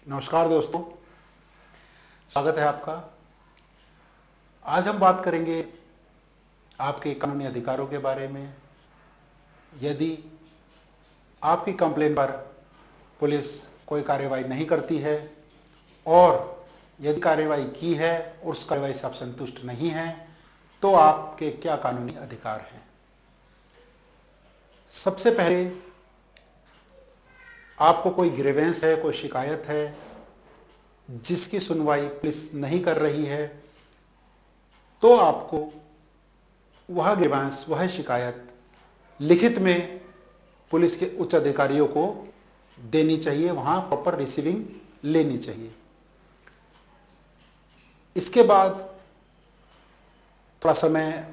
नमस्कार दोस्तों, स्वागत है आपका। आज हम बात करेंगे आपके कानूनी अधिकारों के बारे में। यदि आपकी कंप्लेन पर पुलिस कोई कार्रवाई नहीं करती है और यदि कार्रवाई की है और उस कार्रवाई से आप संतुष्ट नहीं हैं, तो आपके क्या कानूनी अधिकार हैं। सबसे पहले आपको कोई ग्रीवेंस है, कोई शिकायत है जिसकी सुनवाई पुलिस नहीं कर रही है, तो आपको वह ग्रीवेंस, वह शिकायत लिखित में पुलिस के उच्च अधिकारियों को देनी चाहिए, वहाँ प्रॉपर रिसीविंग लेनी चाहिए। इसके बाद थोड़ा समय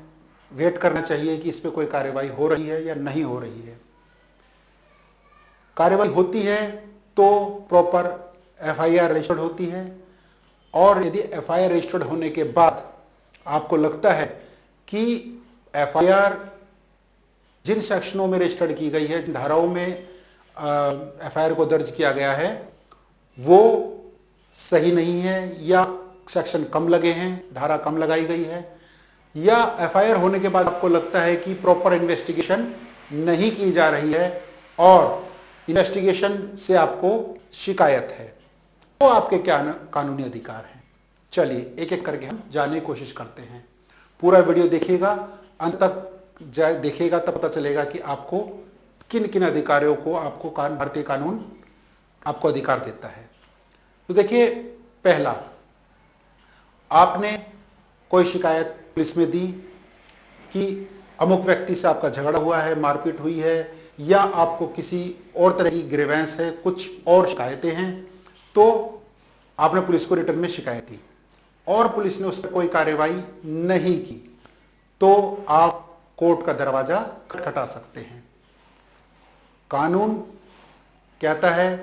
वेट करना चाहिए कि इस पर कोई कार्रवाई हो रही है या नहीं हो रही है। कार्रवाई होती है तो प्रॉपर एफआईआर रजिस्टर्ड होती है, और यदि एफआईआर रजिस्टर्ड होने के बाद आपको लगता है कि एफआईआर जिन सेक्शनों में रजिस्टर्ड की गई है, जिन धाराओं में एफआईआर को दर्ज किया गया है, वो सही नहीं है या सेक्शन कम लगे हैं, धारा कम लगाई गई है, या एफआईआर होने के बाद आपको लगता है कि प्रॉपर इन्वेस्टिगेशन नहीं की जा रही है और इन्वेस्टिगेशन से आपको शिकायत है, तो आपके क्या कानूनी अधिकार हैं। चलिए एक एक करके हम जानने की कोशिश करते हैं। पूरा वीडियो देखिएगा, अंत तक देखिएगा, तब पता चलेगा कि आपको किन किन अधिकारों को आपको भारतीय कानून आपको अधिकार देता है। तो देखिए, पहला, आपने कोई शिकायत पुलिस में दी कि अमुक व्यक्ति से आपका झगड़ा हुआ है, मारपीट हुई है, या आपको किसी और तरह की ग्रीवेंस है, कुछ और शिकायतें हैं, तो आपने पुलिस को रिटर्न में शिकायत दी और पुलिस ने उस पर कोई कार्रवाई नहीं की, तो आप कोर्ट का दरवाजा खटखटा सकते हैं। कानून कहता है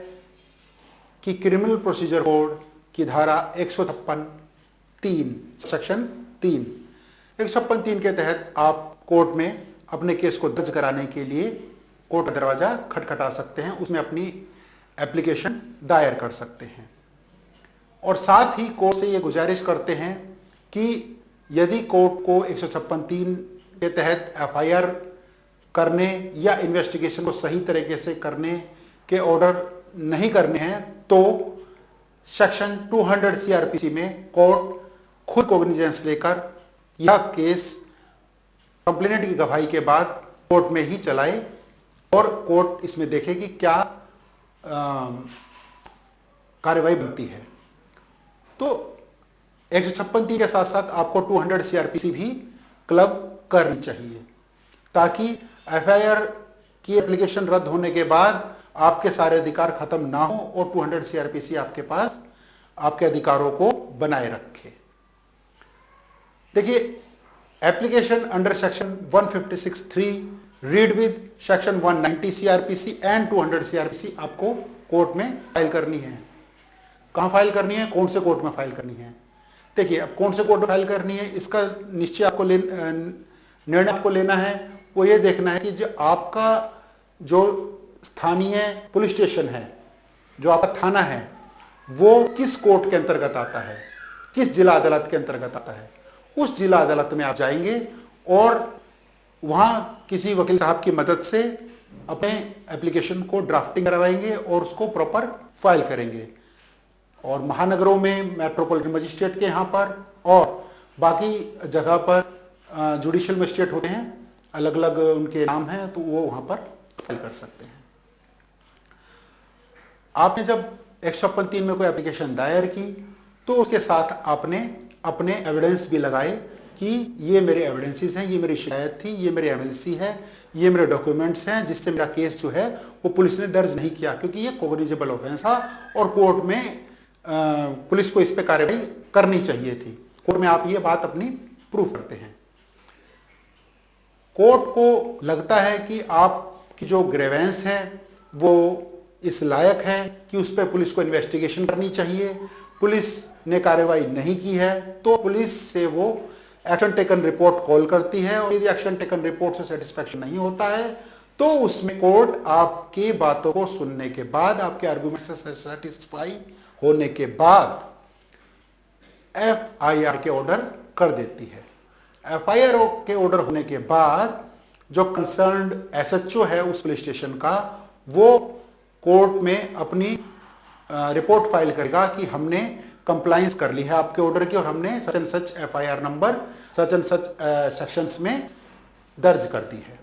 कि क्रिमिनल प्रोसीजर कोड की धारा 156(3) सेक्शन 3 156(3) के तहत आप कोर्ट में अपने केस को दर्ज कराने के लिए कोर्ट का दरवाजा खटखटा सकते हैं, उसमें अपनी एप्लीकेशन दायर कर सकते हैं। और साथ ही कोर्ट से ये गुजारिश करते हैं कि यदि कोर्ट को 156(3) के तहत एफआईआर करने या इन्वेस्टिगेशन को सही तरीके से करने के ऑर्डर नहीं करने हैं, तो सेक्शन 200 सीआरपीसी में कोर्ट खुद कोग्निजेंस लेकर यह केस कंप्लेनेंट की गवाही के बाद कोर्ट में ही चलाए और कोर्ट इसमें देखे कि क्या कार्रवाई बनती है। तो 156(3) के साथ साथ आपको 200 सीआरपीसी भी क्लब करनी चाहिए, ताकि एफआईआर की एप्लीकेशन रद्द होने के बाद आपके सारे अधिकार खत्म ना हो और 200 सीआरपीसी आपके पास आपके अधिकारों को बनाए रखे। देखिए, application under section 156(3) read with section 190 CrPC and 200 CrPC आपको कोर्ट में फाइल करनी है। कहां फाइल करनी है, कौन से कोर्ट में फाइल करनी है? देखिए, अब कौन से कोर्ट में फाइल करनी है, इसका निश्चय आपको निर्णय आपको लेना है। वो ये देखना है कि जो आपका जो स्थानीय पुलिस स्टेशन है, जो आपका थाना है, वो किस कोर्ट के अंतर्गत आता है, किस जिला अदालत के अंतर्गत आता है। उस जिला अदालत में आप जाएंगे और वहां किसी वकील साहब की मदद से अपने एप्लीकेशन को ड्राफ्टिंग करवाएंगे और उसको प्रॉपर फाइल करेंगे। और महानगरों में मेट्रोपॉलिटन मजिस्ट्रेट के यहाँ पर और बाकी जगह पर जुडिशियल मजिस्ट्रेट होते हैं, अलग अलग उनके नाम हैं, तो वो वहां पर फाइल कर सकते हैं। आपने जब 156(3) में कोई एप्लीकेशन दायर की, तो उसके साथ आपने अपने एविडेंस भी लगाए कि ये मेरे एविडेंसेस हैं, ये मेरी शिकायत थी, ये मेरे एमएलसी है, ये मेरे डॉक्यूमेंट्स हैं, जिससे मेरा केस जो है वो पुलिस ने दर्ज नहीं किया, क्योंकि ये कोग्निजेबल ऑफेंस था और कोर्ट में पुलिस को इस पे कार्रवाई करनी चाहिए थी। कोर्ट में आप ये बात अपनी प्रूफ करते हैं। कोर्ट को लगता है कि आपकी जो ग्रीवेंस है वो इस लायक है कि उस पर पुलिस को इन्वेस्टिगेशन करनी चाहिए, पुलिस ने कार्रवाई नहीं की है, तो पुलिस से वो एक्शन टेकन रिपोर्ट कॉल करती है, और यदि एक्शन टेकन रिपोर्ट से सेटिस्फैक्शन नहीं होता है तो उसमें कोर्ट आपकी बातों को सुनने के बाद, आपके आर्गुमेंट से सेटिस्फाई होने के बाद एफआईआर के ऑर्डर कर देती है। एफआईआर के ऑर्डर होने के बाद जो कंसर्न्ड एसएचओ है उस पुलिस स्टेशन का, वो कोर्ट में अपनी रिपोर्ट फाइल करेगा कि हमने कंप्लायंस कर ली है आपके ऑर्डर की और हमने such and such FIR number such and such sections में दर्ज कर दी है।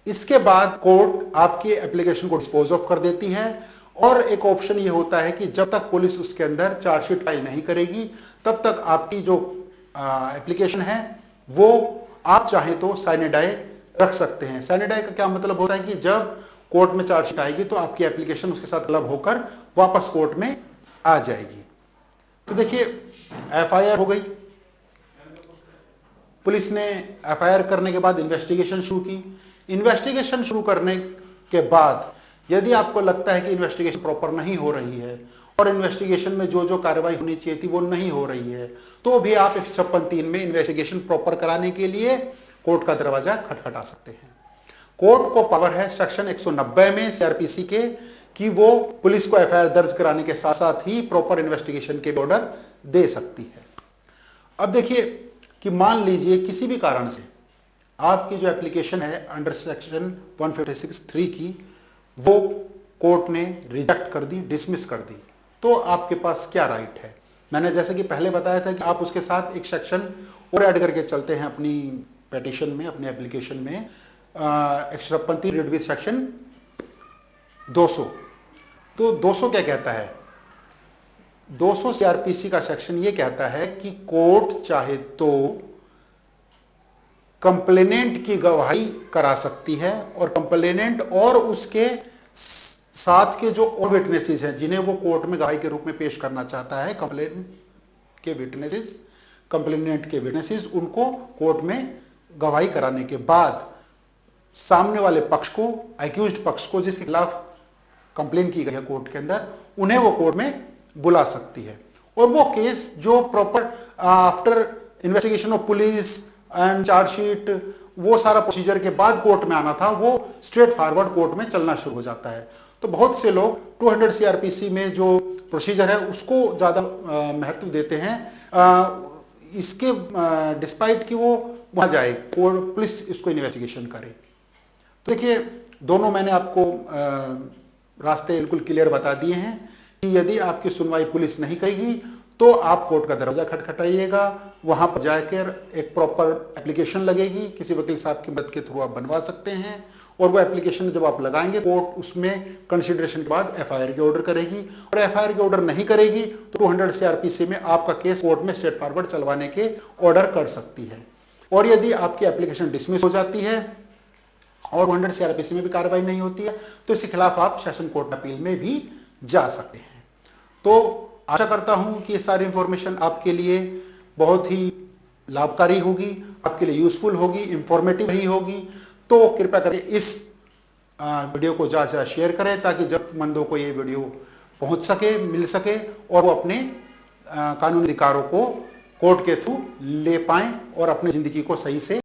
इसके बाद कोर्ट आपकी एप्लीकेशन को डिस्पोज ऑफ कर देती है और एक ऑप्शन ये होता है कि जब तक पुलिस उसके अंदर चार्जशीट फाइल नहीं करेगी तब तक आपकी जो एप्लीकेशन है वो आप चाहें तो साइने डाई रख सकते हैं। साइने डाई का क्या मतलब होता है कि जब कोर्ट में चार्जशीट आएगी तो आपकी एप्लीकेशन उसके साथ क्लब होकर वापस कोर्ट में आ जाएगी। तो देखिए, एफआईआर हो गई, पुलिस ने एफआईआर करने के बाद इन्वेस्टिगेशन शुरू की। इन्वेस्टिगेशन शुरू करने के बाद यदि आपको लगता है कि इन्वेस्टिगेशन प्रॉपर नहीं हो रही है और इन्वेस्टिगेशन में जो जो कार्रवाई होनी चाहिए थी वो नहीं हो रही है, तो भी आप 156(3) में इन्वेस्टिगेशन प्रॉपर कराने के लिए कोर्ट का दरवाजा खटखटा सकते हैं। कोर्ट को पावर है सेक्शन 190 में सीआरपीसी के कि वो पुलिस को एफआईआर दर्ज कराने के साथ साथ ही प्रॉपर इन्वेस्टिगेशन के ऑर्डर दे सकती है। अब देखिए कि मान लीजिए किसी भी कारण से आपकी जो एप्लीकेशन है अंडर सेक्शन 156(3) की वो कोर्ट ने रिजेक्ट कर दी, डिसमिस कर दी, तो आपके पास क्या राइट है। मैंने जैसे कि पहले बताया था कि आप उसके साथ एक सेक्शन और ऐड करके चलते हैं अपनी पिटीशन में, अपने एप्लीकेशन में 156(3) रीड विद सेक्शन 200। तो 200 क्या कहता है? 200 सीआरपीसी का सेक्शन ये कहता है कि कोर्ट चाहे तो कंप्लेनेंट की गवाही करा सकती है और कंप्लेनेंट और उसके साथ के जो और विटनेसेस हैं जिन्हें वो कोर्ट में गवाही के रूप में पेश करना चाहता है, कंप्लेनेंट के विटनेसेस उनको कोर्ट में गवाही कराने के बाद सामने वाले पक्ष को, एक्यूज्ड पक्ष को जिसके खिलाफ कंप्लेन की गई है कोर्ट के अंदर, उन्हें वो कोर्ट में बुला सकती है। और वो केस जो proper after investigation of police and chargesheet वो सारा प्रोसीजर के बाद कोर्ट में आना था, वो स्ट्रेट फॉरवर्ड कोर्ट में चलना शुरू हो जाता है। तो बहुत से लोग 200 सीआरपीसी में जो प्रोसीजर है उसको ज़्यादा महत्व देते हैं, इसके डिस्पाइट कि वो वहाँ जाए, पुलिस इसको इन्वेस्टिगेशन करे। तो देखिए, दोनों मैंने आपको रास्ते बिल्कुल क्लियर बता दिए हैं कि यदि आपकी सुनवाई पुलिस नहीं करेगी तो आप कोर्ट का दरवाजा खटखटाइएगा, वहां पर जाकर एक प्रॉपर एप्लीकेशन लगेगी, किसी वकील साहब की मदद के थ्रू आप बनवा सकते हैं और वो एप्लीकेशन जब आप लगाएंगे कोर्ट उसमें कंसिडरेशन के बाद एफआईआर के ऑर्डर करेगी और एफआईआर के ऑर्डर नहीं करेगी तो 200 सीआरपीसी में आपका केस कोर्ट में स्ट्रेट फॉरवर्ड चलवाने के ऑर्डर कर सकती है। और यदि आपकी एप्लीकेशन डिसमिस हो जाती है और 200 सीआरपीसी में भी कार्रवाई नहीं होती है तो इसके खिलाफ आप सेशन कोर्ट अपील में भी जा सकते हैं। तो आशा करता हूं कि ये सारी इंफॉर्मेशन आपके लिए बहुत ही लाभकारी होगी, आपके लिए यूजफुल होगी, इंफॉर्मेटिव ही होगी। तो कृपया करके इस वीडियो को ज़्यादा से ज़्यादा शेयर करें ताकि जरूरतमंदों को ये वीडियो पहुंच सके, मिल सके और वो अपने कानूनी अधिकारों को कोर्ट के थ्रू ले पाएं और अपनी ज़िंदगी को सही से